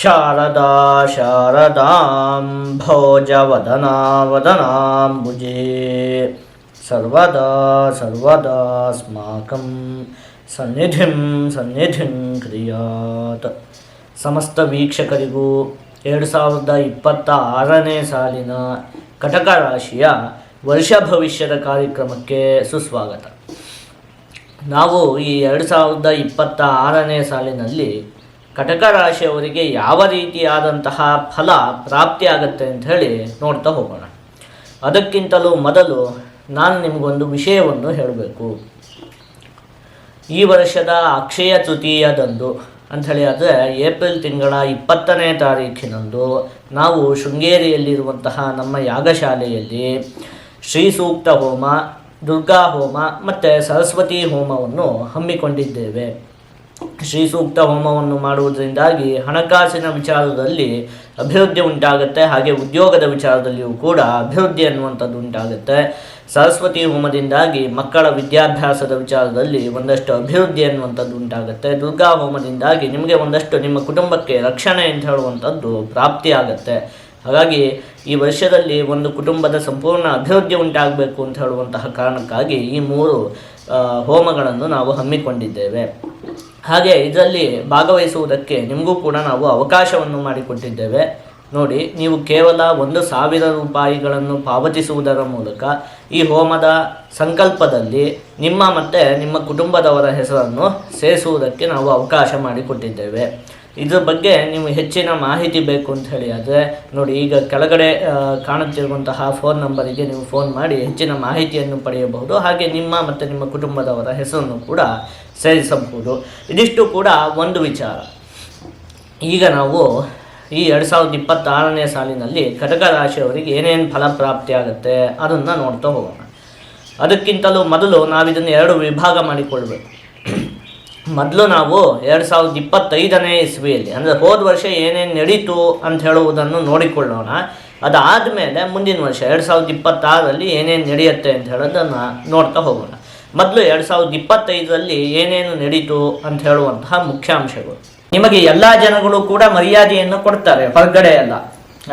ಶಾರದಾ ಶಾರದಾಂ ಭೋಜವದನಾ ವದನಾಂಬುಜೇ ಸರ್ವದಾ ಸರ್ವದಾಸ್ಮಾಕಂ ಸನ್ನಿಧಿಂ ಸನ್ನಿಧಿಂ ಕ್ರಿಯಾತ್. ಸಮಸ್ತ ವೀಕ್ಷಕರಿಗೂ 2026ನೇ ಸಾಲಿನ ಕಟಕ ರಾಶಿಯ ವರ್ಷ ಭವಿಷ್ಯದ ಕಾರ್ಯಕ್ರಮಕ್ಕೆ ಸುಸ್ವಾಗತ. ನಾವು ಈ 2026ನೇ ಸಾಲಿನಲ್ಲಿ ಕಟಕ ರಾಶಿಯವರಿಗೆ ಯಾವ ರೀತಿಯಾದಂತಹ ಫಲ ಪ್ರಾಪ್ತಿಯಾಗತ್ತೆ ಅಂತ ಹೇಳಿ ನೋಡ್ತಾ ಹೋಗೋಣ. ಅದಕ್ಕಿಂತಲೂ ಮೊದಲು ನಾನು ನಿಮಗೊಂದು ವಿಷಯವನ್ನು ಹೇಳಬೇಕು. ಈ ವರ್ಷದ ಅಕ್ಷಯ ತೃತೀಯದಂದು ಅಂಥೇಳಿ ಆದರೆ ಏಪ್ರಿಲ್ ತಿಂಗಳ 20ನೇ ತಾರೀಖಿನಂದು ನಾವು ಶೃಂಗೇರಿಯಲ್ಲಿರುವಂತಹ ನಮ್ಮ ಯಾಗಶಾಲೆಯಲ್ಲಿ ಶ್ರೀ ಸೂಕ್ತ ಹೋಮ, ದುರ್ಗಾ ಹೋಮ ಮತ್ತು ಸರಸ್ವತಿ ಹೋಮವನ್ನು ಹಮ್ಮಿಕೊಂಡಿದ್ದೇವೆ. ಶ್ರೀ ಸೂಕ್ತ ಹೋಮವನ್ನು ಮಾಡುವುದರಿಂದಾಗಿ ಹಣಕಾಸಿನ ವಿಚಾರದಲ್ಲಿ ಅಭಿವೃದ್ಧಿ ಉಂಟಾಗುತ್ತೆ, ಹಾಗೆ ಉದ್ಯೋಗದ ವಿಚಾರದಲ್ಲಿಯೂ ಕೂಡ ಅಭಿವೃದ್ಧಿ ಅನ್ನುವಂಥದ್ದು ಉಂಟಾಗುತ್ತೆ. ಸರಸ್ವತಿ ಹೋಮದಿಂದಾಗಿ ಮಕ್ಕಳ ವಿದ್ಯಾಭ್ಯಾಸದ ವಿಚಾರದಲ್ಲಿ ಒಂದಷ್ಟು ಅಭಿವೃದ್ಧಿ ಅನ್ನುವಂಥದ್ದು ಉಂಟಾಗುತ್ತೆ. ದುರ್ಗಾ ಹೋಮದಿಂದಾಗಿ ನಿಮಗೆ ಒಂದಷ್ಟು ನಿಮ್ಮ ಕುಟುಂಬಕ್ಕೆ ರಕ್ಷಣೆ ಅಂತ ಹೇಳುವಂಥದ್ದು ಪ್ರಾಪ್ತಿಯಾಗತ್ತೆ. ಹಾಗಾಗಿ ಈ ವರ್ಷದಲ್ಲಿ ಒಂದು ಕುಟುಂಬದ ಸಂಪೂರ್ಣ ಅಭಿವೃದ್ಧಿ ಉಂಟಾಗಬೇಕು ಅಂತ ಹೇಳುವಂತಹ ಕಾರಣಕ್ಕಾಗಿ ಈ 3 ಹೋಮಗಳನ್ನು ನಾವು ಹಮ್ಮಿಕೊಂಡಿದ್ದೇವೆ. ಹಾಗೆ ಇದರಲ್ಲಿ ಭಾಗವಹಿಸುವುದಕ್ಕೆ ನಿಮಗೂ ಕೂಡ ನಾವು ಅವಕಾಶವನ್ನು ಮಾಡಿಕೊಟ್ಟಿದ್ದೇವೆ. ನೋಡಿ, ನೀವು ಕೇವಲ 1,000 ರೂಪಾಯಿಗಳನ್ನು ಪಾವತಿಸುವುದರ ಮೂಲಕ ಈ ಹೋಮದ ಸಂಕಲ್ಪದಲ್ಲಿ ನಿಮ್ಮ ಮತ್ತು ನಿಮ್ಮ ಕುಟುಂಬದವರ ಹೆಸರನ್ನು ಸೇರಿಸುವುದಕ್ಕೆ ನಾವು ಅವಕಾಶ ಮಾಡಿಕೊಟ್ಟಿದ್ದೇವೆ. ಇದ್ರ ಬಗ್ಗೆ ನೀವು ಹೆಚ್ಚಿನ ಮಾಹಿತಿ ಬೇಕು ಅಂತ ಹೇಳಿ ಆದರೆ ನೋಡಿ, ಈಗ ಕೆಳಗಡೆ ಕಾಣುತ್ತಿರುವಂತಹ ಫೋನ್ ನಂಬರಿಗೆ ನೀವು ಫೋನ್ ಮಾಡಿ ಹೆಚ್ಚಿನ ಮಾಹಿತಿಯನ್ನು ಪಡೆಯಬಹುದು. ಹಾಗೆ ನಿಮ್ಮ ಮತ್ತು ನಿಮ್ಮ ಕುಟುಂಬದವರ ಹೆಸರನ್ನು ಕೂಡ ಸೇರಿಸಬಹುದು. ಇದಿಷ್ಟು ಕೂಡ ಒಂದು ವಿಚಾರ. ಈಗ ನಾವು ಈ 2026ನೇ ಸಾಲಿನಲ್ಲಿ ಕಟಕ ರಾಶಿಯವರಿಗೆ ಏನೇನು ಫಲ ಪ್ರಾಪ್ತಿಯಾಗುತ್ತೆ ಅದನ್ನು ನೋಡ್ತಾ ಹೋಗೋಣ. ಅದಕ್ಕಿಂತಲೂ ಮೊದಲು ನಾವಿದನ್ನು 2 ವಿಭಾಗ ಮಾಡಿಕೊಳ್ಬೇಕು. ಮೊದಲು ನಾವು 2025ನೇ ಇಸ್ವಿಯಲ್ಲಿ ಅಂದರೆ ಹೋದ ವರ್ಷ ಏನೇನು ನಡೀತು ಅಂತ ಹೇಳುವುದನ್ನು ನೋಡಿಕೊಳ್ಳೋಣ. ಅದಾದಮೇಲೆ ಮುಂದಿನ ವರ್ಷ 2026ರಲ್ಲಿ ಏನೇನು ನಡೆಯುತ್ತೆ ಅಂತ ಹೇಳೋದನ್ನು ನೋಡ್ತಾ ಹೋಗೋಣ. ಮೊದಲು 2025ರಲ್ಲಿ ಏನೇನು ನಡೀತು ಅಂತ ಹೇಳುವಂತಹ ಮುಖ್ಯಾಂಶಗಳು. ನಿಮಗೆ ಎಲ್ಲ ಜನಗಳು ಕೂಡ ಮರ್ಯಾದೆಯನ್ನು ಕೊಡ್ತಾರೆ, ಹೊರಗಡೆ ಎಲ್ಲ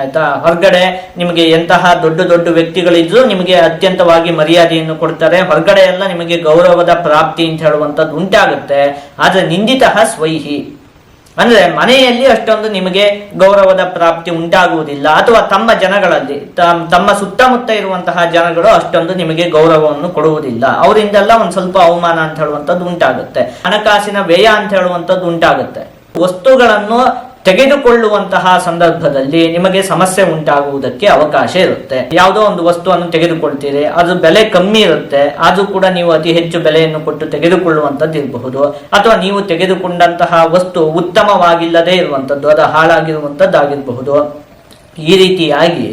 ಆಯಿತಾ. ಹೊರಗಡೆ ನಿಮಗೆ ಎಂತಹ ದೊಡ್ಡ ದೊಡ್ಡ ವ್ಯಕ್ತಿಗಳಿದ್ರು ನಿಮಗೆ ಅತ್ಯಂತವಾಗಿ ಮರ್ಯಾದೆಯನ್ನು ಕೊಡ್ತಾರೆ. ಹೊರಗಡೆ ಎಲ್ಲ ನಿಮಗೆ ಗೌರವದ ಪ್ರಾಪ್ತಿ ಅಂತ ಹೇಳುವಂಥದ್ದು ಉಂಟಾಗುತ್ತೆ. ಆದರೆ ನಿಂದಿತಃ ಸ್ವೈಹಿ ಅಂದರೆ ಮನೆಯಲ್ಲಿ ಅಷ್ಟೊಂದು ನಿಮಗೆ ಗೌರವದ ಪ್ರಾಪ್ತಿ ಉಂಟಾಗುವುದಿಲ್ಲ, ಅಥವಾ ತಮ್ಮ ಜನಗಳಲ್ಲಿ ತಮ್ಮ ಸುತ್ತಮುತ್ತ ಇರುವಂತಹ ಜನಗಳು ಅಷ್ಟೊಂದು ನಿಮಗೆ ಗೌರವವನ್ನು ಕೊಡುವುದಿಲ್ಲ. ಅವರಿಂದೆಲ್ಲ ಒಂದು ಸ್ವಲ್ಪ ಅವಮಾನ ಅಂತ ಹೇಳುವಂಥದ್ದು ಉಂಟಾಗುತ್ತೆ. ಹಣಕಾಸಿನ ವ್ಯಯ ಅಂತ ಹೇಳುವಂಥದ್ದು ಉಂಟಾಗುತ್ತೆ. ವಸ್ತುಗಳನ್ನು ತೆಗೆದುಕೊಳ್ಳುವಂತಹ ಸಂದರ್ಭದಲ್ಲಿ ನಿಮಗೆ ಸಮಸ್ಯೆ ಉಂಟಾಗುವುದಕ್ಕೆ ಅವಕಾಶ ಇರುತ್ತೆ. ಯಾವುದೋ ಒಂದು ವಸ್ತುವನ್ನು ತೆಗೆದುಕೊಳ್ತೀರಿ, ಅದು ಬೆಲೆ ಕಮ್ಮಿ ಇರುತ್ತೆ, ಆದರೂ ಕೂಡ ನೀವು ಅತಿ ಹೆಚ್ಚು ಬೆಲೆಯನ್ನು ಕೊಟ್ಟು ತೆಗೆದುಕೊಳ್ಳುವಂಥದ್ದು ಇರಬಹುದು. ಅಥವಾ ನೀವು ತೆಗೆದುಕೊಂಡಂತಹ ವಸ್ತು ಉತ್ತಮವಾಗಿಲ್ಲದೆ ಇರುವಂಥದ್ದು, ಅದು ಹಾಳಾಗಿರುವಂಥದ್ದಾಗಿರಬಹುದು. ಈ ರೀತಿಯಾಗಿ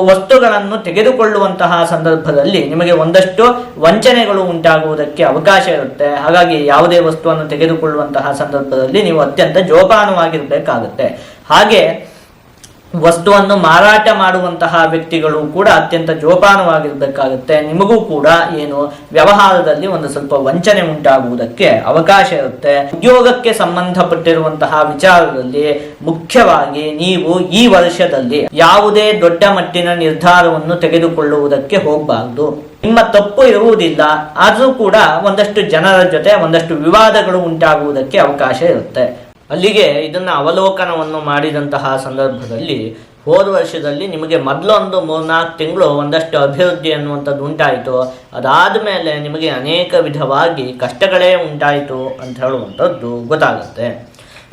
ವಸ್ತುಗಳನ್ನು ತೆಗೆದುಕೊಳ್ಳುವಂತಹ ಸಂದರ್ಭದಲ್ಲಿ ನಿಮಗೆ ಒಂದಷ್ಟು ವಂಚನೆಗಳು ಉಂಟಾಗುವುದಕ್ಕೆ ಅವಕಾಶ ಇರುತ್ತೆ. ಹಾಗಾಗಿ ಯಾವುದೇ ವಸ್ತುವನ್ನು ತೆಗೆದುಕೊಳ್ಳುವಂತಹ ಸಂದರ್ಭದಲ್ಲಿ ನೀವು ಅತ್ಯಂತ ಜೋಪಾನವಾಗಿರಬೇಕಾಗುತ್ತೆ. ಹಾಗೆ ವಸ್ತುವನ್ನು ಮಾರಾಟ ಮಾಡುವಂತಹ ವ್ಯಕ್ತಿಗಳು ಕೂಡ ಅತ್ಯಂತ ಜೋಪಾನವಾಗಿರಬೇಕಾಗುತ್ತೆ. ನಿಮಗೂ ಕೂಡ ವ್ಯವಹಾರದಲ್ಲಿ ಒಂದು ಸ್ವಲ್ಪ ವಂಚನೆ ಉಂಟಾಗುವುದಕ್ಕೆ ಅವಕಾಶ ಇರುತ್ತೆ. ಉದ್ಯೋಗಕ್ಕೆ ಸಂಬಂಧಪಟ್ಟಿರುವಂತಹ ವಿಚಾರದಲ್ಲಿ ಮುಖ್ಯವಾಗಿ ನೀವು ಈ ವರ್ಷದಲ್ಲಿ ಯಾವುದೇ ದೊಡ್ಡ ಮಟ್ಟಿನ ನಿರ್ಧಾರವನ್ನು ತೆಗೆದುಕೊಳ್ಳುವುದಕ್ಕೆ ಹೋಗಬಾರದು. ನಿಮ್ಮ ತಪ್ಪು ಇರುವುದಿಲ್ಲ, ಆದರೂ ಕೂಡ ಒಂದಷ್ಟು ಜನರ ಜೊತೆ ಒಂದಷ್ಟು ವಿವಾದಗಳು ಉಂಟಾಗುವುದಕ್ಕೆ ಅವಕಾಶ ಇರುತ್ತೆ. ಅಲ್ಲಿಗೆ ಇದನ್ನು ಅವಲೋಕನವನ್ನು ಮಾಡಿದಂತಹ ಸಂದರ್ಭದಲ್ಲಿ ಹೋದ ವರ್ಷದಲ್ಲಿ ನಿಮಗೆ ಮೊದಲೊಂದು 3-4 ತಿಂಗಳು ಒಂದಷ್ಟು ಅಭಿವೃದ್ಧಿ ಅನ್ನುವಂಥದ್ದು ಉಂಟಾಯಿತು. ಅದಾದ ಮೇಲೆ ನಿಮಗೆ ಅನೇಕ ವಿಧವಾಗಿ ಕಷ್ಟಗಳೇ ಉಂಟಾಯಿತು ಅಂತ ಹೇಳುವಂಥದ್ದು ಗೊತ್ತಾಗುತ್ತೆ.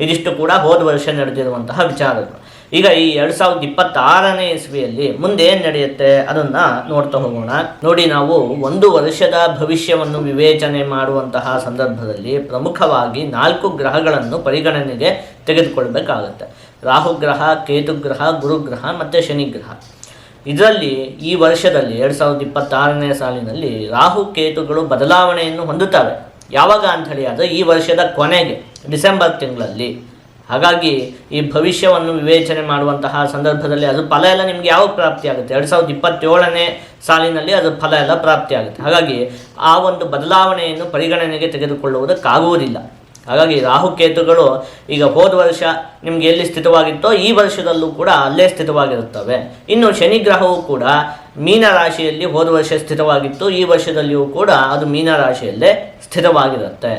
ಇದಿಷ್ಟು ಕೂಡ ಹೋದ ವರ್ಷ ನಡೆದಿರುವಂತಹ ವಿಚಾರಗಳು. ಈಗ ಈ 2026ನೇ ಇಸ್ವಿಯಲ್ಲಿ ಮುಂದೆ ಏನು ನಡೆಯುತ್ತೆ ಅದನ್ನು ನೋಡ್ತಾ ಹೋಗೋಣ. ನೋಡಿ, ನಾವು ಒಂದು ವರ್ಷದ ಭವಿಷ್ಯವನ್ನು ವಿವೇಚನೆ ಮಾಡುವಂತಹ ಸಂದರ್ಭದಲ್ಲಿ ಪ್ರಮುಖವಾಗಿ 4 ಗ್ರಹಗಳನ್ನು ಪರಿಗಣನೆಗೆ ತೆಗೆದುಕೊಳ್ಬೇಕಾಗತ್ತೆ. ರಾಹುಗ್ರಹ, ಕೇತುಗ್ರಹ, ಗುರುಗ್ರಹ ಮತ್ತು ಶನಿಗ್ರಹ. ಇದರಲ್ಲಿ ಈ ವರ್ಷದಲ್ಲಿ 2026ನೇ ಸಾಲಿನಲ್ಲಿ ರಾಹು ಕೇತುಗಳು ಬದಲಾವಣೆಯನ್ನು ಹೊಂದುತ್ತವೆ. ಯಾವಾಗ ಅಂತ ಹೇಳಿ ಆದರೆ ಈ ವರ್ಷದ ಕೊನೆಗೆ ಡಿಸೆಂಬರ್ ತಿಂಗಳಲ್ಲಿ. ಹಾಗಾಗಿ ಈ ಭವಿಷ್ಯವನ್ನು ವಿವೇಚನೆ ಮಾಡುವಂತಹ ಸಂದರ್ಭದಲ್ಲಿ ಅದು ಫಲ ಎಲ್ಲ ನಿಮಗೆ ಯಾವಾಗ ಪ್ರಾಪ್ತಿಯಾಗುತ್ತೆ? 2027ನೇ ಸಾಲಿನಲ್ಲಿ ಅದು ಫಲ ಎಲ್ಲ ಪ್ರಾಪ್ತಿಯಾಗುತ್ತೆ. ಹಾಗಾಗಿ ಆ ಒಂದು ಬದಲಾವಣೆಯನ್ನು ಪರಿಗಣನೆಗೆ ತೆಗೆದುಕೊಳ್ಳುವುದಕ್ಕಾಗುವುದಿಲ್ಲ. ಹಾಗಾಗಿ ರಾಹುಕೇತುಗಳು ಈಗ ಹೋದ ವರ್ಷ ನಿಮಗೆ ಎಲ್ಲಿ ಸ್ಥಿತವಾಗಿತ್ತೋ ಈ ವರ್ಷದಲ್ಲೂ ಕೂಡ ಅಲ್ಲೇ ಸ್ಥಿತವಾಗಿರುತ್ತವೆ. ಇನ್ನು ಶನಿ ಗ್ರಹವು ಕೂಡ ಮೀನ ರಾಶಿಯಲ್ಲಿ ಹೋದ ವರ್ಷ ಸ್ಥಿತವಾಗಿತ್ತು, ಈ ವರ್ಷದಲ್ಲಿಯೂ ಕೂಡ ಅದು ಮೀನ ರಾಶಿಯಲ್ಲೇ ಸ್ಥಿತವಾಗಿರುತ್ತೆ.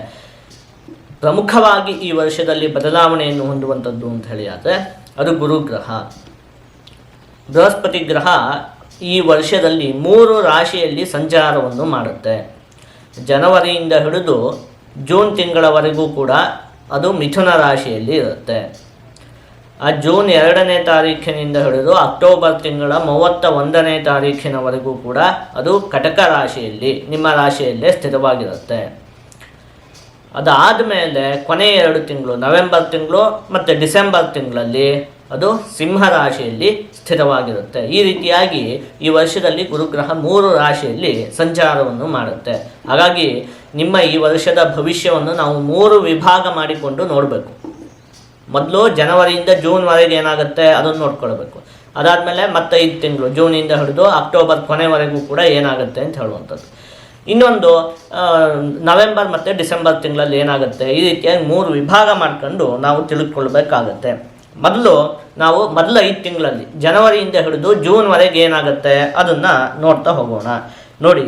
ಪ್ರಮುಖವಾಗಿ ಈ ವರ್ಷದಲ್ಲಿ ಬದಲಾವಣೆಯನ್ನು ಹೊಂದುವಂಥದ್ದು ಅಂತ ಹೇಳಿ ಆದರೆ ಅದು ಗುರುಗ್ರಹ. ಬೃಹಸ್ಪತಿ ಗ್ರಹ ಈ ವರ್ಷದಲ್ಲಿ 3 ರಾಶಿಯಲ್ಲಿ ಸಂಚಾರವನ್ನು ಮಾಡುತ್ತೆ. ಜನವರಿಯಿಂದ ಹಿಡಿದು ಜೂನ್ ತಿಂಗಳವರೆಗೂ ಕೂಡ ಅದು ಮಿಥುನ ರಾಶಿಯಲ್ಲಿ ಇರುತ್ತೆ. ಆ ಜೂನ್ 2ನೇ ತಾರೀಖಿನಿಂದ ಹಿಡಿದು ಅಕ್ಟೋಬರ್ ತಿಂಗಳ 31ನೇ ತಾರೀಖಿನವರೆಗೂ ಕೂಡ ಅದು ಕಟಕ ರಾಶಿಯಲ್ಲಿ ನಿಮ್ಮ ರಾಶಿಯಲ್ಲೇ ಸ್ಥಿರವಾಗಿರುತ್ತೆ. ಅದಾದ ಮೇಲೆ ಕೊನೆಯ 2 ತಿಂಗಳು ನವೆಂಬರ್ ತಿಂಗಳು ಮತ್ತು ಡಿಸೆಂಬರ್ ತಿಂಗಳಲ್ಲಿ ಅದು ಸಿಂಹ ರಾಶಿಯಲ್ಲಿ ಸ್ಥಿರವಾಗಿರುತ್ತೆ. ಈ ರೀತಿಯಾಗಿ ಈ ವರ್ಷದಲ್ಲಿ ಗುರುಗ್ರಹ 3 ರಾಶಿಯಲ್ಲಿ ಸಂಚಾರವನ್ನು ಮಾಡುತ್ತೆ. ಹಾಗಾಗಿ ನಿಮ್ಮ ಈ ವರ್ಷದ ಭವಿಷ್ಯವನ್ನು ನಾವು 3 ವಿಭಾಗ ಮಾಡಿಕೊಂಡು ನೋಡಬೇಕು. ಮೊದಲು ಜನವರಿಯಿಂದ ಜೂನ್ವರೆಗೆ ಏನಾಗುತ್ತೆ ಅದನ್ನು ನೋಡ್ಕೊಳ್ಬೇಕು. ಅದಾದಮೇಲೆ ಮತ್ತೆ 5 ತಿಂಗಳು ಜೂನಿಂದ ಹಿಡಿದು ಅಕ್ಟೋಬರ್ ಕೊನೆವರೆಗೂ ಕೂಡ ಏನಾಗುತ್ತೆ ಅಂತ ಹೇಳುವಂಥದ್ದು. ಇನ್ನೊಂದು ನವೆಂಬರ್ ಮತ್ತು ಡಿಸೆಂಬರ್ ತಿಂಗಳಲ್ಲಿ ಏನಾಗುತ್ತೆ, ಈ ರೀತಿಯಾಗಿ 3 ವಿಭಾಗ ಮಾಡ್ಕೊಂಡು ನಾವು ತಿಳಿದುಕೊಳ್ಬೇಕಾಗತ್ತೆ. ನಾವು ಮೊದಲ 5 ತಿಂಗಳಲ್ಲಿ ಜನವರಿಯಿಂದ ಹಿಡಿದು ಜೂನ್ವರೆಗೆ ಏನಾಗುತ್ತೆ ಅದನ್ನು ನೋಡ್ತಾ ಹೋಗೋಣ. ನೋಡಿ,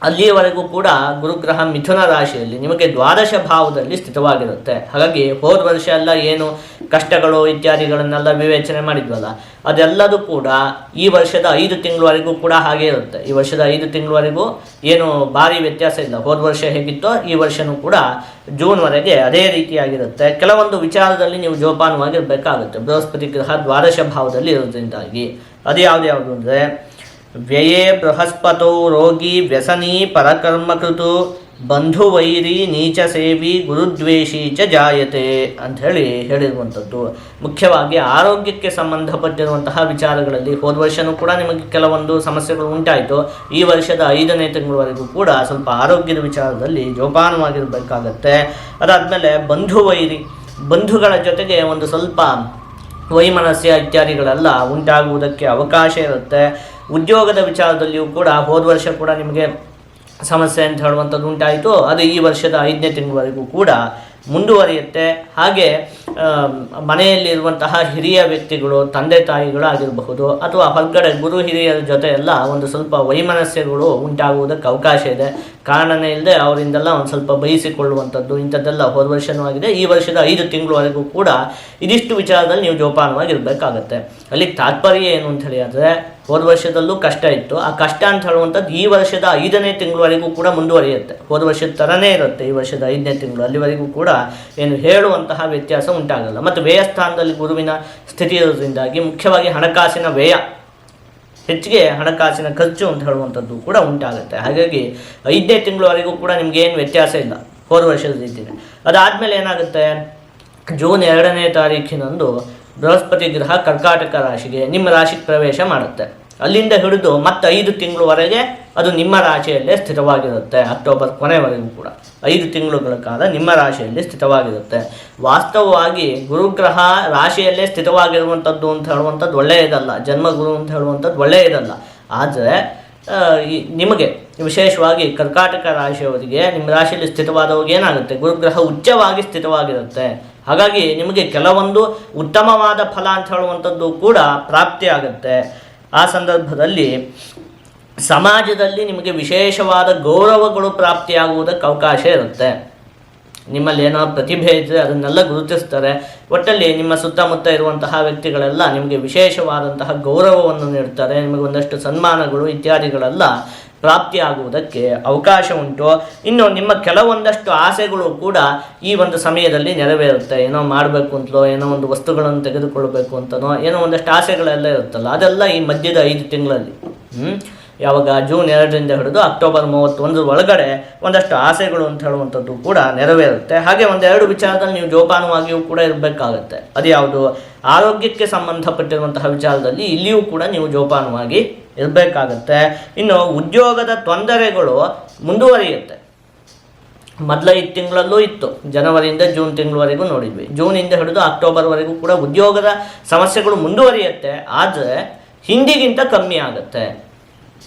ಅಲ್ಲಿಯವರೆಗೂ ಕೂಡ ಗುರುಗ್ರಹ ಮಿಥುನ ರಾಶಿಯಲ್ಲಿ ನಿಮಗೆ ದ್ವಾದಶ ಭಾವದಲ್ಲಿ ಸ್ಥಿತವಾಗಿರುತ್ತೆ. ಹಾಗಾಗಿ ಹೋದ ವರ್ಷ ಎಲ್ಲ ಏನು ಕಷ್ಟಗಳು ಇತ್ಯಾದಿಗಳನ್ನೆಲ್ಲ ವಿವೇಚನೆ ಮಾಡಿದ್ವಲ್ಲ, ಅದೆಲ್ಲದೂ ಕೂಡ ಈ ವರ್ಷದ 5 ತಿಂಗಳವರೆಗೂ ಕೂಡ ಹಾಗೇ ಇರುತ್ತೆ. ಈ ವರ್ಷದ 5 ತಿಂಗಳವರೆಗೂ ಏನು ಭಾರಿ ವ್ಯತ್ಯಾಸ ಇಲ್ಲ. ಹೋದ ವರ್ಷ ಹೇಗಿತ್ತೋ ಈ ವರ್ಷವೂ ಕೂಡ ಜೂನ್ವರೆಗೆ ಅದೇ ರೀತಿಯಾಗಿರುತ್ತೆ. ಕೆಲವೊಂದು ವಿಚಾರದಲ್ಲಿ ನೀವು ಜೋಪಾನವಾಗಿರಬೇಕಾಗುತ್ತೆ. ಬೃಹಸ್ಪತಿ ಗ್ರಹ ದ್ವಾದಶ ಭಾವದಲ್ಲಿ ಇರೋದ್ರಿಂದಾಗಿ ಅದು ಯಾವುದು ಅಂದರೆ ವ್ಯಯೇ ಬೃಹಸ್ಪತೋ ರೋಗಿ ವ್ಯಸನಿ ಪರಕರ್ಮಕೃತು ಬಂಧು ವೈರಿ ನೀಚ ಸೇವಿ ಗುರುದ್ವೇಷಿ ಚ ಜಾಯತೆ ಅಂಥೇಳಿ ಹೇಳಿರುವಂಥದ್ದು. ಮುಖ್ಯವಾಗಿ ಆರೋಗ್ಯಕ್ಕೆ ಸಂಬಂಧಪಟ್ಟಿರುವಂತಹ ವಿಚಾರಗಳಲ್ಲಿ ಹೋದ ವರ್ಷವೂ ಕೂಡ ನಿಮಗೆ ಕೆಲವೊಂದು ಸಮಸ್ಯೆಗಳು ಉಂಟಾಯಿತು. ಈ ವರ್ಷದ 5ನೇ ತಿಂಗಳವರೆಗೂ ಕೂಡ ಸ್ವಲ್ಪ ಆರೋಗ್ಯದ ವಿಚಾರದಲ್ಲಿ ಜೋಪಾನವಾಗಿರಬೇಕಾಗತ್ತೆ. ಅದಾದಮೇಲೆ ಬಂಧು ವೈರಿ, ಬಂಧುಗಳ ಜೊತೆಗೆ ಒಂದು ಸ್ವಲ್ಪ ವೈಮನಸ್ಯ ಇತ್ಯಾದಿಗಳೆಲ್ಲ ಉಂಟಾಗುವುದಕ್ಕೆ ಅವಕಾಶ ಇರುತ್ತೆ. ಉದ್ಯೋಗದ ವಿಚಾರದಲ್ಲಿಯೂ ಕೂಡ ಹೋದ ವರ್ಷ ಕೂಡ ನಿಮಗೆ ಸಮಸ್ಯೆ ಅಂತ ಹೇಳುವಂಥದ್ದು ಉಂಟಾಯಿತು. ಅದು ಈ ವರ್ಷದ 5ನೇ ತಿಂಗಳವರೆಗೂ ಕೂಡ ಮುಂದುವರಿಯುತ್ತೆ. ಹಾಗೆ ಮನೆಯಲ್ಲಿರುವಂತಹ ಹಿರಿಯ ವ್ಯಕ್ತಿಗಳು, ತಂದೆ ತಾಯಿಗಳು ಆಗಿರಬಹುದು, ಅಥವಾ ಹೊರಗಡೆ ಗುರು ಹಿರಿಯರ ಜೊತೆ ಎಲ್ಲ ಒಂದು ಸ್ವಲ್ಪ ವೈಮನಸ್ಯಗಳು ಉಂಟಾಗುವುದಕ್ಕೆ ಅವಕಾಶ ಇದೆ. ಕಾರಣನೇ ಇಲ್ಲದೆ ಅವರಿಂದೆಲ್ಲ ಒಂದು ಸ್ವಲ್ಪ ಬಯಸಿಕೊಳ್ಳುವಂಥದ್ದು ಇಂಥದ್ದೆಲ್ಲ ಹೋದ ವರ್ಷವೂ ಆಗಿದೆ. ಈ ವರ್ಷದ 5 ತಿಂಗಳವರೆಗೂ ಕೂಡ ಇದಿಷ್ಟು ವಿಚಾರದಲ್ಲಿ ನೀವು ಜೋಪಾನವಾಗಿರಬೇಕಾಗತ್ತೆ. ಅಲ್ಲಿಗೆ ತಾತ್ಪರ್ಯ ಏನು ಅಂತ ಹೇಳಿ ಆದರೆ ಹೋದ ವರ್ಷದಲ್ಲೂ ಕಷ್ಟ ಇತ್ತು. ಆ ಕಷ್ಟ ಅಂತ ಹೇಳುವಂಥದ್ದು ಈ ವರ್ಷದ 5ನೇ ತಿಂಗಳವರೆಗೂ ಕೂಡ ಮುಂದುವರಿಯುತ್ತೆ. ಹೋದ ವರ್ಷದ ಥರನೇ ಇರುತ್ತೆ ಈ ವರ್ಷದ 5ನೇ ತಿಂಗಳು. ಅಲ್ಲಿವರೆಗೂ ಕೂಡ ಏನು ಹೇಳುವಂತಹ ವ್ಯತ್ಯಾಸ ಉಂಟಾಗಲ್ಲ. ಮತ್ತು ವ್ಯಯಸ್ಥಾನದಲ್ಲಿ ಗುರುವಿನ ಸ್ಥಿತಿ ಇರೋದ್ರಿಂದಾಗಿ ಮುಖ್ಯವಾಗಿ ಹಣಕಾಸಿನ ವ್ಯಯ, ಹೆಚ್ಚಿಗೆ ಹಣಕಾಸಿನ ಖರ್ಚು ಅಂತ ಹೇಳುವಂಥದ್ದು ಕೂಡ ಉಂಟಾಗುತ್ತೆ. ಹಾಗಾಗಿ 5ನೇ ತಿಂಗಳವರೆಗೂ ಕೂಡ ನಿಮಗೇನು ವ್ಯತ್ಯಾಸ ಇಲ್ಲ ಹೋದ ವರ್ಷದ ರೀತಿಯೇ. ಅದಾದಮೇಲೆ ಏನಾಗುತ್ತೆ, ಜೂನ್ 2ನೇ ತಾರೀಖಿನಂದು ಬೃಹಸ್ಪತಿ ಗ್ರಹ ಕರ್ಕಾಟಕ ರಾಶಿಗೆ ನಿಮ್ಮ ರಾಶಿಗೆ ಪ್ರವೇಶ ಮಾಡುತ್ತೆ. ಅಲ್ಲಿಂದ ಹಿಡಿದು ಮತ್ತೆ 5 ತಿಂಗಳವರೆಗೆ ಅದು ನಿಮ್ಮ ರಾಶಿಯಲ್ಲೇ ಸ್ಥಿತವಾಗಿರುತ್ತೆ. ಅಕ್ಟೋಬರ್ ಕೊನೆವರೆಗೂ ಕೂಡ 5 ತಿಂಗಳುಗಳ ಕಾಲ ನಿಮ್ಮ ರಾಶಿಯಲ್ಲಿ ಸ್ಥಿತವಾಗಿರುತ್ತೆ. ವಾಸ್ತವವಾಗಿ ಗುರುಗ್ರಹ ರಾಶಿಯಲ್ಲೇ ಸ್ಥಿತವಾಗಿರುವಂಥದ್ದು ಅಂತ ಹೇಳುವಂಥದ್ದು ಒಳ್ಳೆಯದಲ್ಲ. ಜನ್ಮಗುರು ಅಂತ ಹೇಳುವಂಥದ್ದು ಒಳ್ಳೆಯದಲ್ಲ. ಆದರೆ ನಿಮಗೆ ವಿಶೇಷವಾಗಿ ಕರ್ಕಾಟಕ ರಾಶಿಯವರಿಗೆ ನಿಮ್ಮ ರಾಶಿಯಲ್ಲಿ ಸ್ಥಿತವಾದವಾಗ ಏನಾಗುತ್ತೆ, ಗುರುಗ್ರಹ ಉಚ್ಚವಾಗಿ ಸ್ಥಿತವಾಗಿರುತ್ತೆ. ಹಾಗಾಗಿ ನಿಮಗೆ ಕೆಲವೊಂದು ಉತ್ತಮವಾದ ಫಲ ಅಂತ ಹೇಳುವಂಥದ್ದು ಕೂಡ ಪ್ರಾಪ್ತಿಯಾಗುತ್ತೆ. ಆ ಸಂದರ್ಭದಲ್ಲಿ ಸಮಾಜದಲ್ಲಿ ನಿಮಗೆ ವಿಶೇಷವಾದ ಗೌರವಗಳು ಪ್ರಾಪ್ತಿಯಾಗುವುದಕ್ಕೆ ಅವಕಾಶ ಇರುತ್ತೆ. ನಿಮ್ಮಲ್ಲಿ ಏನೋ ಪ್ರತಿಭೆ ಇದ್ದರೆ ಅದನ್ನೆಲ್ಲ ಗುರುತಿಸ್ತಾರೆ. ಒಟ್ಟಲ್ಲಿ ನಿಮ್ಮ ಸುತ್ತಮುತ್ತ ಇರುವಂತಹ ವ್ಯಕ್ತಿಗಳೆಲ್ಲ ನಿಮಗೆ ವಿಶೇಷವಾದಂತಹ ಗೌರವವನ್ನು ನೀಡ್ತಾರೆ. ನಿಮಗೆ ಒಂದಷ್ಟು ಸನ್ಮಾನಗಳು ಇತ್ಯಾದಿಗಳೆಲ್ಲ ಪ್ರಾಪ್ತಿಯಾಗುವುದಕ್ಕೆ ಅವಕಾಶ ಉಂಟು. ಇನ್ನು ನಿಮ್ಮ ಕೆಲವೊಂದಷ್ಟು ಆಸೆಗಳು ಕೂಡ ಈ ಒಂದು ಸಮಯದಲ್ಲಿ ನೆರವೇರುತ್ತೆ. ಏನೋ ಮಾಡಬೇಕು ಅಂತಲೋ, ಏನೋ ಒಂದು ವಸ್ತುಗಳನ್ನು ತೆಗೆದುಕೊಳ್ಬೇಕು ಅಂತನೋ, ಏನೋ ಒಂದಷ್ಟು ಆಸೆಗಳೆಲ್ಲ ಇರುತ್ತಲ್ಲ, ಅದೆಲ್ಲ ಈ ಮಧ್ಯದ 5 ತಿಂಗಳಲ್ಲಿ ಯಾವಾಗ ಜೂನ್ 2ರಿಂದ ಹಿಡಿದು ಅಕ್ಟೋಬರ್ 31 ಒಳಗಡೆ ಒಂದಷ್ಟು ಆಸೆಗಳು ಅಂತ ಹೇಳುವಂಥದ್ದು ಕೂಡ ನೆರವೇರುತ್ತೆ. ಹಾಗೆ 1-2 ವಿಚಾರದಲ್ಲಿ ನೀವು ಜೋಪಾನವಾಗಿಯೂ ಕೂಡ ಇರಬೇಕಾಗತ್ತೆ. ಅದು ಯಾವುದು, ಆರೋಗ್ಯಕ್ಕೆ ಸಂಬಂಧಪಟ್ಟಿರುವಂತಹ ವಿಚಾರದಲ್ಲಿ ಇಲ್ಲಿಯೂ ಕೂಡ ನೀವು ಜೋಪಾನವಾಗಿ ಇರಬೇಕಾಗತ್ತೆ. ಇನ್ನು ಉದ್ಯೋಗದ ತೊಂದರೆಗಳು ಮುಂದುವರಿಯುತ್ತೆ. ಮೊದಲ 5 ತಿಂಗಳಲ್ಲೂ ಇತ್ತು, ಜನವರಿಯಿಂದ ಜೂನ್ ತಿಂಗಳವರೆಗೂ ನೋಡಿದ್ವಿ. ಜೂನಿಂದ ಹಿಡಿದು ಅಕ್ಟೋಬರ್ವರೆಗೂ ಕೂಡ ಉದ್ಯೋಗದ ಸಮಸ್ಯೆಗಳು ಮುಂದುವರಿಯುತ್ತೆ. ಆದರೆ ಹಿಂದಿಗಿಂತ ಕಮ್ಮಿ ಆಗುತ್ತೆ.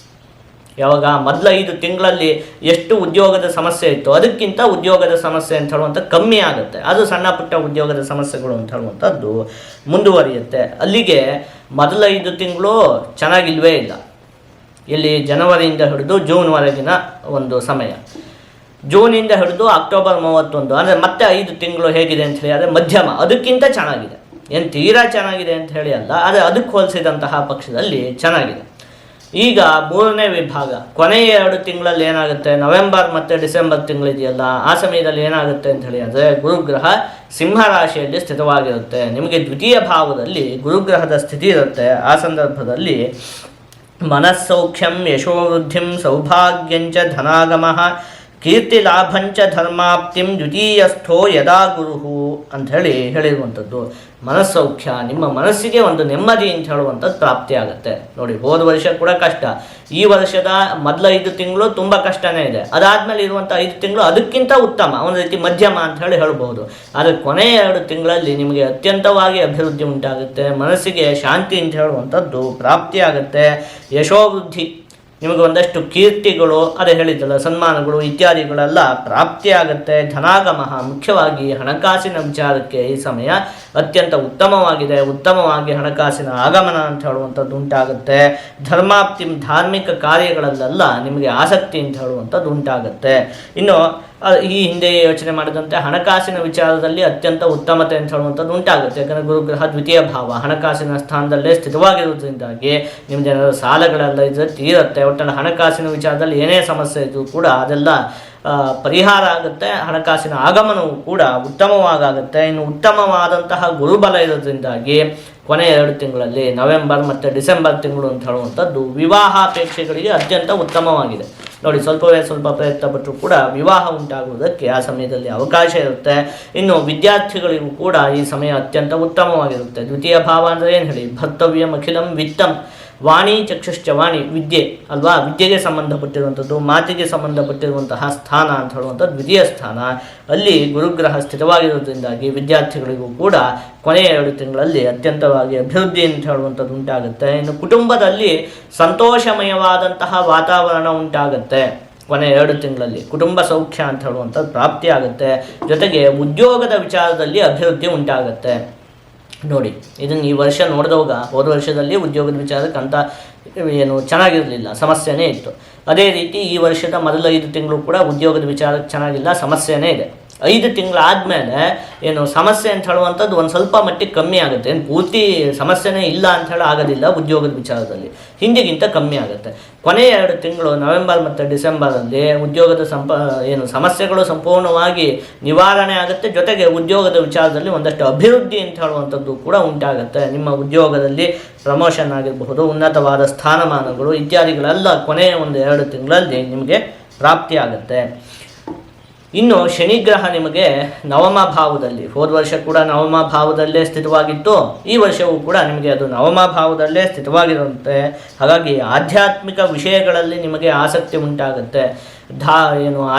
ಯಾವಾಗ ಮೊದಲ 5 ತಿಂಗಳಲ್ಲಿ ಎಷ್ಟು ಉದ್ಯೋಗದ ಸಮಸ್ಯೆ ಇತ್ತು ಅದಕ್ಕಿಂತ ಉದ್ಯೋಗದ ಸಮಸ್ಯೆ ಅಂತ ಹೇಳುವಂಥ ಕಮ್ಮಿ ಆಗುತ್ತೆ. ಅದು ಸಣ್ಣ ಪುಟ್ಟ ಉದ್ಯೋಗದ ಸಮಸ್ಯೆಗಳು ಅಂತ ಹೇಳುವಂಥದ್ದು ಮುಂದುವರಿಯುತ್ತೆ. ಅಲ್ಲಿಗೆ ಮೊದಲ 5 ತಿಂಗಳು ಚೆನ್ನಾಗಿಲ್ವೇ ಇಲ್ಲ. ಇಲ್ಲಿ ಜನವರಿಯಿಂದ ಹಿಡಿದು ಜೂನ್ವರೆಗಿನ ಒಂದು ಸಮಯ, ಜೂನಿಂದ ಹಿಡಿದು ಅಕ್ಟೋಬರ್ 31 ಅಂದರೆ ಮತ್ತೆ 5 ತಿಂಗಳು ಹೇಗಿದೆ ಅಂತ ಹೇಳಿ ಆದರೆ ಮಧ್ಯಮ, ಅದಕ್ಕಿಂತ ಚೆನ್ನಾಗಿದೆ. ಏನು ತೀರಾ ಚೆನ್ನಾಗಿದೆ ಅಂತ ಹೇಳಿ ಅಲ್ಲ, ಆದರೆ ಅದಕ್ಕೆ ಹೋಲಿಸಿದಂತಹ ಪಕ್ಷದಲ್ಲಿ ಚೆನ್ನಾಗಿದೆ. ಈಗ 3ನೇ ವಿಭಾಗ, ಕೊನೆಯ 2 ತಿಂಗಳಲ್ಲಿ ಏನಾಗುತ್ತೆ, ನವೆಂಬರ್ ಮತ್ತು ಡಿಸೆಂಬರ್ ತಿಂಗಳಿದೆಯಲ್ಲ, ಆ ಸಮಯದಲ್ಲಿ ಏನಾಗುತ್ತೆ ಅಂತ ಹೇಳಿ ಅಂದರೆ ಗುರುಗ್ರಹ ಸಿಂಹ ರಾಶಿಯಲ್ಲಿ ಸ್ಥಿತವಾಗಿರುತ್ತೆ. ನಿಮಗೆ ದ್ವಿತೀಯ ಭಾವದಲ್ಲಿ ಗುರುಗ್ರಹದ ಸ್ಥಿತಿ ಇರುತ್ತೆ. ಆ ಸಂದರ್ಭದಲ್ಲಿ ಮನಸ್ಸೌಖ್ಯಂ, ಯಶೋವೃದ್ಧಿಂ, ಸೌಭಾಗ್ಯಂಚ, ಧನಾಗಮಃ, ಕೀರ್ತಿ ಲಾಭಂಚ, ಧರ್ಮಾಪ್ತಿಂ ದ್ವಿತೀಯಸ್ಥೋ ಯದಾ ಗುರುಹು ಅಂಥೇಳಿ ಹೇಳಿರುವಂಥದ್ದು. ಮನಸ್ಸೌಖ್ಯ, ನಿಮ್ಮ ಮನಸ್ಸಿಗೆ ಒಂದು ನೆಮ್ಮದಿ ಅಂತ ಹೇಳುವಂಥದ್ದು ಪ್ರಾಪ್ತಿಯಾಗುತ್ತೆ. ನೋಡಿ, ಹೋದ ವರ್ಷ ಕೂಡ ಕಷ್ಟ, ಈ ವರ್ಷದ ಮೊದಲ 5 ತಿಂಗಳು ತುಂಬ ಕಷ್ಟನೇ ಇದೆ. ಅದಾದಮೇಲೆ ಇರುವಂಥ 5 ತಿಂಗಳು ಅದಕ್ಕಿಂತ ಉತ್ತಮ, ಒಂದು ರೀತಿ ಮಧ್ಯಮ ಅಂತ ಹೇಳಿ ಹೇಳ್ಬೋದು. ಆದರೆ ಕೊನೆಯ 2 ತಿಂಗಳಲ್ಲಿ ನಿಮಗೆ ಅತ್ಯಂತವಾಗಿ ಅಭಿವೃದ್ಧಿ ಉಂಟಾಗುತ್ತೆ, ಮನಸ್ಸಿಗೆ ಶಾಂತಿ ಅಂತ ಹೇಳುವಂಥದ್ದು ಪ್ರಾಪ್ತಿಯಾಗುತ್ತೆ. ಯಶೋವೃದ್ಧಿ, ನಿಮಗೆ ಒಂದಷ್ಟು ಕೀರ್ತಿಗಳು, ಅದೇ ಹೇಳಿದ್ದಲ್ಲ, ಸನ್ಮಾನಗಳು ಇತ್ಯಾದಿಗಳೆಲ್ಲ ಪ್ರಾಪ್ತಿಯಾಗುತ್ತೆ. ಧನಾಗಮಃ, ಮುಖ್ಯವಾಗಿ ಹಣಕಾಸಿನ ವಿಚಾರಕ್ಕೆ ಈ ಸಮಯ ಅತ್ಯಂತ ಉತ್ತಮವಾಗಿದೆ. ಉತ್ತಮವಾಗಿ ಹಣಕಾಸಿನ ಆಗಮನ ಅಂತ ಹೇಳುವಂಥದ್ದು ಉಂಟಾಗುತ್ತೆ. ಧರ್ಮಾಪ್ತಿ, ಧಾರ್ಮಿಕ ಕಾರ್ಯಗಳಲ್ಲೆಲ್ಲ ನಿಮಗೆ ಆಸಕ್ತಿ ಅಂತ ಹೇಳುವಂಥದ್ದು ಉಂಟಾಗುತ್ತೆ. ಇನ್ನು ಈ ಹಿಂದೆ ಯೋಚನೆ ಮಾಡಿದಂತೆ ಹಣಕಾಸಿನ ವಿಚಾರದಲ್ಲಿ ಅತ್ಯಂತ ಉತ್ತಮತೆ ಅಂತ ಹೇಳುವಂಥದ್ದು ಉಂಟಾಗುತ್ತೆ. ಯಾಕಂದರೆ ಗುರುಗ್ರಹ ದ್ವಿತೀಯ ಭಾವ ಹಣಕಾಸಿನ ಸ್ಥಾನದಲ್ಲೇ ಸ್ಥಿತವಾಗಿರುವುದರಿಂದಾಗಿ ನಿಮ್ಮ ಜನರ ಸಾಲಗಳೆಲ್ಲ ಇದ್ರೆ ತೀರುತ್ತೆ. ಒಟ್ಟಲ್ಲಿ ಹಣಕಾಸಿನ ವಿಚಾರದಲ್ಲಿ ಏನೇ ಸಮಸ್ಯೆ ಇದ್ರೂ ಕೂಡ ಅದೆಲ್ಲ ಪರಿಹಾರ ಆಗುತ್ತೆ. ಹಣಕಾಸಿನ ಆಗಮನವು ಕೂಡ ಉತ್ತಮವಾಗುತ್ತೆ. ಇನ್ನು ಉತ್ತಮವಾದಂತಹ ಗುರುಬಲ ಇರೋದ್ರಿಂದಾಗಿ ಕೊನೆಯ 2 ತಿಂಗಳಲ್ಲಿ ನವೆಂಬರ್ ಮತ್ತು ಡಿಸೆಂಬರ್ ತಿಂಗಳು ಅಂತ ಹೇಳುವಂಥದ್ದು ವಿವಾಹಾಪೇಕ್ಷೆಗಳಿಗೆ ಅತ್ಯಂತ ಉತ್ತಮವಾಗಿದೆ. ನೋಡಿ, ಸ್ವಲ್ಪ ಪ್ರಯತ್ನ ಪಟ್ಟರೂ ಕೂಡ ವಿವಾಹ ಉಂಟಾಗುವುದಕ್ಕೆ ಆ ಸಮಯದಲ್ಲಿ ಅವಕಾಶ ಇರುತ್ತೆ. ಇನ್ನು ವಿದ್ಯಾರ್ಥಿಗಳಿಗೂ ಕೂಡ ಈ ಸಮಯ ಅತ್ಯಂತ ಉತ್ತಮವಾಗಿರುತ್ತೆ. ದ್ವಿತೀಯ ಭಾವ ಅಂದರೆ ಏನು ಹೇಳಿ, ಭರ್ತವ್ಯಂ ಅಖಿಲಂ ವಿತ್ತಂ, ವಾಣಿ ಚಕ್ಷುಶ್ಚ, ವಾಣಿ ವಿದ್ಯೆ ಅಲ್ವಾ, ವಿದ್ಯೆಗೆ ಸಂಬಂಧಪಟ್ಟಿರುವಂಥದ್ದು, ಮಾತಿಗೆ ಸಂಬಂಧಪಟ್ಟಿರುವಂತಹ ಸ್ಥಾನ ಅಂತ ಹೇಳುವಂಥದ್ದು ದ್ವಿತೀಯ ಸ್ಥಾನ. ಅಲ್ಲಿ ಗುರುಗ್ರಹ ಸ್ಥಿತವಾಗಿರೋದ್ರಿಂದಾಗಿ ವಿದ್ಯಾರ್ಥಿಗಳಿಗೂ ಕೂಡ ಕೊನೆಯ 2 ತಿಂಗಳಲ್ಲಿ ಅತ್ಯಂತವಾಗಿ ಅಭಿವೃದ್ಧಿ ಅಂತ ಹೇಳುವಂಥದ್ದು ಉಂಟಾಗುತ್ತೆ. ಇನ್ನು ಕುಟುಂಬದಲ್ಲಿ ಸಂತೋಷಮಯವಾದಂತಹ ವಾತಾವರಣ ಉಂಟಾಗುತ್ತೆ. ಕೊನೆಯ 2 ತಿಂಗಳಲ್ಲಿ ಕುಟುಂಬ ಸೌಖ್ಯ ಅಂತ ಹೇಳುವಂಥದ್ದು ಪ್ರಾಪ್ತಿಯಾಗುತ್ತೆ. ಜೊತೆಗೆ ಉದ್ಯೋಗದ ವಿಚಾರದಲ್ಲಿ ಅಭಿವೃದ್ಧಿ ಉಂಟಾಗುತ್ತೆ. ನೋಡಿ, ಇದನ್ನು ಈ ವರ್ಷ ನೋಡಿದವಾಗ ಹೋದ ವರ್ಷದಲ್ಲಿ ಉದ್ಯೋಗದ ವಿಚಾರಕ್ಕೆ ಅಂತ ಏನು ಚೆನ್ನಾಗಿರಲಿಲ್ಲ, ಸಮಸ್ಯೆನೇ ಇತ್ತು. ಅದೇ ರೀತಿ ಈ ವರ್ಷದ ಮೊದಲ 5 ತಿಂಗಳು ಕೂಡ ಉದ್ಯೋಗದ ವಿಚಾರಕ್ಕೆ ಚೆನ್ನಾಗಿಲ್ಲ, ಸಮಸ್ಯೆನೇ ಇದೆ. 5 ತಿಂಗಳಾದಮೇಲೆ ಏನು ಸಮಸ್ಯೆ ಅಂತ ಹೇಳುವಂಥದ್ದು ಒಂದು ಸ್ವಲ್ಪ ಮಟ್ಟಿಗೆ ಕಮ್ಮಿ ಆಗುತ್ತೆ. ಏನು ಪೂರ್ತಿ ಸಮಸ್ಯೆನೇ ಇಲ್ಲ ಅಂತ ಹೇಳಿ ಆಗೋದಿಲ್ಲ, ಉದ್ಯೋಗದ ವಿಚಾರದಲ್ಲಿ ಹಿಂದಿಗಿಂತ ಕಮ್ಮಿ ಆಗುತ್ತೆ. ಕೊನೆಯ 2 ತಿಂಗಳು ನವೆಂಬರ್ ಮತ್ತು ಡಿಸೆಂಬರಲ್ಲಿ ಉದ್ಯೋಗದ ಸಮಸ್ಯೆಗಳು ಸಂಪೂರ್ಣವಾಗಿ ನಿವಾರಣೆ ಆಗುತ್ತೆ. ಜೊತೆಗೆ ಉದ್ಯೋಗದ ವಿಚಾರದಲ್ಲಿ ಒಂದಷ್ಟು ಅಭಿವೃದ್ಧಿ ಅಂತ ಹೇಳುವಂಥದ್ದು ಕೂಡ ಉಂಟಾಗುತ್ತೆ. ನಿಮ್ಮ ಉದ್ಯೋಗದಲ್ಲಿ ಪ್ರಮೋಷನ್ ಆಗಿರಬಹುದು, ಉನ್ನತವಾದ ಸ್ಥಾನಮಾನಗಳು ಇತ್ಯಾದಿಗಳೆಲ್ಲ ಕೊನೆಯ 1-2 ತಿಂಗಳಲ್ಲಿ ನಿಮಗೆ ಪ್ರಾಪ್ತಿಯಾಗುತ್ತೆ. ಇನ್ನು ಶನಿಗ್ರಹ ನಿಮಗೆ ನವಮ ಭಾವದಲ್ಲಿ, ಹೋದ ವರ್ಷ ಕೂಡ ನವಮ ಭಾವದಲ್ಲೇ ಸ್ಥಿತವಾಗಿತ್ತು, ಈ ವರ್ಷವೂ ಕೂಡ ನಿಮಗೆ ಅದು ನವಮ ಭಾವದಲ್ಲೇ ಸ್ಥಿತವಾಗಿರುತ್ತೆ. ಹಾಗಾಗಿ ಆಧ್ಯಾತ್ಮಿಕ ವಿಷಯಗಳಲ್ಲಿ ನಿಮಗೆ ಆಸಕ್ತಿ ಉಂಟಾಗುತ್ತೆ.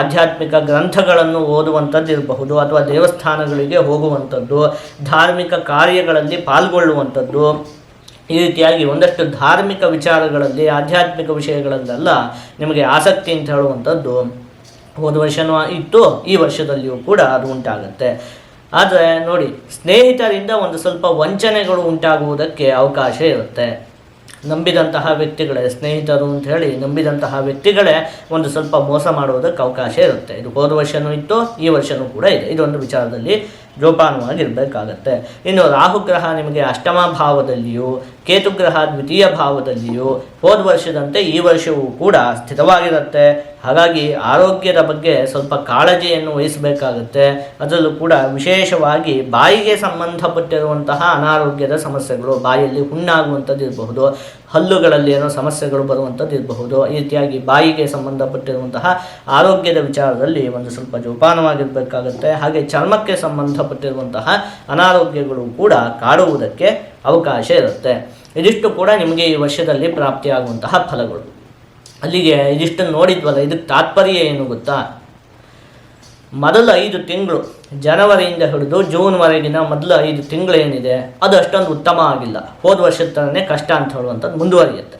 ಆಧ್ಯಾತ್ಮಿಕ ಗ್ರಂಥಗಳನ್ನು ಓದುವಂಥದ್ದು ಇರಬಹುದು, ಅಥವಾ ದೇವಸ್ಥಾನಗಳಿಗೆ ಹೋಗುವಂಥದ್ದು, ಧಾರ್ಮಿಕ ಕಾರ್ಯಗಳಲ್ಲಿ ಪಾಲ್ಗೊಳ್ಳುವಂಥದ್ದು, ಈ ರೀತಿಯಾಗಿ ಒಂದಷ್ಟು ಧಾರ್ಮಿಕ ವಿಚಾರಗಳಲ್ಲಿ, ಆಧ್ಯಾತ್ಮಿಕ ವಿಷಯಗಳಲ್ಲೆಲ್ಲ ನಿಮಗೆ ಆಸಕ್ತಿ ಅಂತ ಹೇಳುವಂಥದ್ದು ಹೋದ ವರ್ಷವೂ ಇತ್ತು, ಈ ವರ್ಷದಲ್ಲಿಯೂ ಕೂಡ ಅದು ಉಂಟಾಗುತ್ತೆ. ಆದರೆ ನೋಡಿ, ಸ್ನೇಹಿತರಿಂದ ಒಂದು ಸ್ವಲ್ಪ ವಂಚನೆಗಳು ಉಂಟಾಗುವುದಕ್ಕೆ ಅವಕಾಶ ಇರುತ್ತೆ. ನಂಬಿದಂತಹ ವ್ಯಕ್ತಿಗಳೇ ಸ್ನೇಹಿತರು ಅಂತ ಹೇಳಿ ನಂಬಿದಂತಹ ವ್ಯಕ್ತಿಗಳೇ ಒಂದು ಸ್ವಲ್ಪ ಮೋಸ ಮಾಡುವುದಕ್ಕೆ ಅವಕಾಶ ಇರುತ್ತೆ. ಇದು ಹೋದ ವರ್ಷವೂ ಇತ್ತು, ಈ ವರ್ಷವೂ ಕೂಡ ಇದೆ. ಇದೊಂದು ವಿಚಾರದಲ್ಲಿ ಜೋಪಾನವಾಗಿರಬೇಕಾಗತ್ತೆ. ಇನ್ನು ರಾಹುಗ್ರಹ ನಿಮಗೆ ಅಷ್ಟಮ ಭಾವದಲ್ಲಿಯೂ, ಕೇತುಗ್ರಹ ದ್ವಿತೀಯ ಭಾವದಲ್ಲಿಯೂ ಹೋದ ವರ್ಷದಂತೆ ಈ ವರ್ಷವೂ ಕೂಡ ಸ್ಥಿತವಾಗಿರುತ್ತೆ. ಹಾಗಾಗಿ ಆರೋಗ್ಯದ ಬಗ್ಗೆ ಸ್ವಲ್ಪ ಕಾಳಜಿಯನ್ನು ವಹಿಸಬೇಕಾಗುತ್ತೆ. ಅದರಲ್ಲೂ ಕೂಡ ವಿಶೇಷವಾಗಿ ಬಾಯಿಗೆ ಸಂಬಂಧಪಟ್ಟಿರುವಂತಹ ಅನಾರೋಗ್ಯದ ಸಮಸ್ಯೆಗಳು, ಬಾಯಲ್ಲಿ ಹುಣ್ಣಾಗುವಂಥದ್ದು ಇರಬಹುದು, ಹಲ್ಲುಗಳಲ್ಲಿ ಏನೋ ಸಮಸ್ಯೆಗಳು ಬರುವಂಥದ್ದು ಇರಬಹುದು. ಈ ರೀತಿಯಾಗಿ ಬಾಯಿಗೆ ಸಂಬಂಧಪಟ್ಟಿರುವಂತಹ ಆರೋಗ್ಯದ ವಿಚಾರದಲ್ಲಿ ಒಂದು ಸ್ವಲ್ಪ ಜೋಪಾನವಾಗಿರಬೇಕಾಗುತ್ತೆ. ಹಾಗೆ ಚರ್ಮಕ್ಕೆ ಸಂಬಂಧಪಟ್ಟಿರುವಂತಹ ಅನಾರೋಗ್ಯಗಳು ಕೂಡ ಕಾಡುವುದಕ್ಕೆ ಅವಕಾಶ ಇರುತ್ತೆ. ಇದಿಷ್ಟು ಕೂಡ ನಿಮಗೆ ಈ ವರ್ಷದಲ್ಲಿ ಪ್ರಾಪ್ತಿಯಾಗುವಂತಹ ಫಲಗಳು. ಅಲ್ಲಿಗೆ ಇದಿಷ್ಟನ್ನು ನೋಡಿದ್ವಲ್ಲ, ಇದಕ್ಕೆ ತಾತ್ಪರ್ಯ ಏನು ಗೊತ್ತಾ? ಮೊದಲ 5 ತಿಂಗಳು, ಜನವರಿಯಿಂದ ಹಿಡಿದು ಜೂನ್ವರೆಗಿನ ಮೊದಲ 5 ತಿಂಗಳು ಏನಿದೆ ಅದು ಅಷ್ಟೊಂದು ಉತ್ತಮ ಆಗಿಲ್ಲ. ಹೋದ ವರ್ಷದ ಥರನೇ ಕಷ್ಟ ಅಂತ ಹೇಳುವಂಥದ್ದು ಮುಂದುವರಿಯುತ್ತೆ.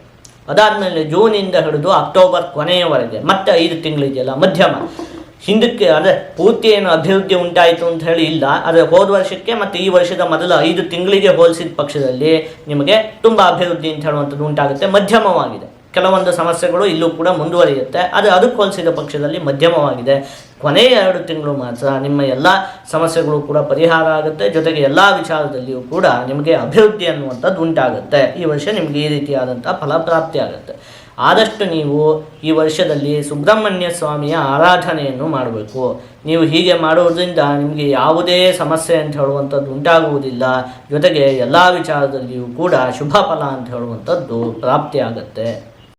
ಅದಾದಮೇಲೆ ಜೂನಿಂದ ಹಿಡಿದು ಅಕ್ಟೋಬರ್ ಕೊನೆಯವರೆಗೆ ಮತ್ತೆ 5 ತಿಂಗಳಿದೆಯಲ್ಲ ಮಧ್ಯಮ, ಹಿಂದಕ್ಕೆ ಅಂದರೆ ಪೂರ್ತಿ ಏನು ಅಭಿವೃದ್ಧಿ ಉಂಟಾಯಿತು ಅಂತ ಹೇಳಿ ಇಲ್ಲ, ಆದರೆ ಹೋದ ವರ್ಷಕ್ಕೆ ಮತ್ತು ಈ ವರ್ಷದ ಮೊದಲ 5 ತಿಂಗಳಿಗೆ ಹೋಲಿಸಿದ ಪಕ್ಷದಲ್ಲಿ ನಿಮಗೆ ತುಂಬ ಅಭಿವೃದ್ಧಿ ಅಂತ ಹೇಳುವಂಥದ್ದು ಉಂಟಾಗುತ್ತೆ. ಮಧ್ಯಮವಾಗಿದೆ, ಕೆಲವೊಂದು ಸಮಸ್ಯೆಗಳು ಇಲ್ಲೂ ಕೂಡ ಮುಂದುವರಿಯುತ್ತೆ, ಆದರೆ ಅದಕ್ಕೆ ಹೋಲಿಸಿದ ಪಕ್ಷದಲ್ಲಿ ಮಧ್ಯಮವಾಗಿದೆ. ಕೊನೆಯ 2 ತಿಂಗಳು ಮಾತ್ರ ನಿಮ್ಮ ಎಲ್ಲ ಸಮಸ್ಯೆಗಳು ಕೂಡ ಪರಿಹಾರ ಆಗುತ್ತೆ, ಜೊತೆಗೆ ಎಲ್ಲ ವಿಚಾರದಲ್ಲಿಯೂ ಕೂಡ ನಿಮಗೆ ಅಭಿವೃದ್ಧಿ ಅನ್ನುವಂಥದ್ದು ಉಂಟಾಗುತ್ತೆ. ಈ ವರ್ಷ ನಿಮಗೆ ಈ ರೀತಿಯಾದಂಥ ಫಲಪ್ರಾಪ್ತಿ ಆಗುತ್ತೆ. ಆದಷ್ಟು ನೀವು ಈ ವರ್ಷದಲ್ಲಿ ಸುಬ್ರಹ್ಮಣ್ಯ ಸ್ವಾಮಿಯ ಆರಾಧನೆಯನ್ನು ಮಾಡಬೇಕು. ನೀವು ಹೀಗೆ ಮಾಡುವುದರಿಂದ ನಿಮಗೆ ಯಾವುದೇ ಸಮಸ್ಯೆ ಅಂತ ಹೇಳುವಂಥದ್ದು ಉಂಟಾಗುವುದಿಲ್ಲ, ಜೊತೆಗೆ ಎಲ್ಲ ವಿಚಾರದಲ್ಲಿಯೂ ಕೂಡ ಶುಭ ಫಲ ಅಂತ ಹೇಳುವಂಥದ್ದು ಪ್ರಾಪ್ತಿಯಾಗುತ್ತೆ.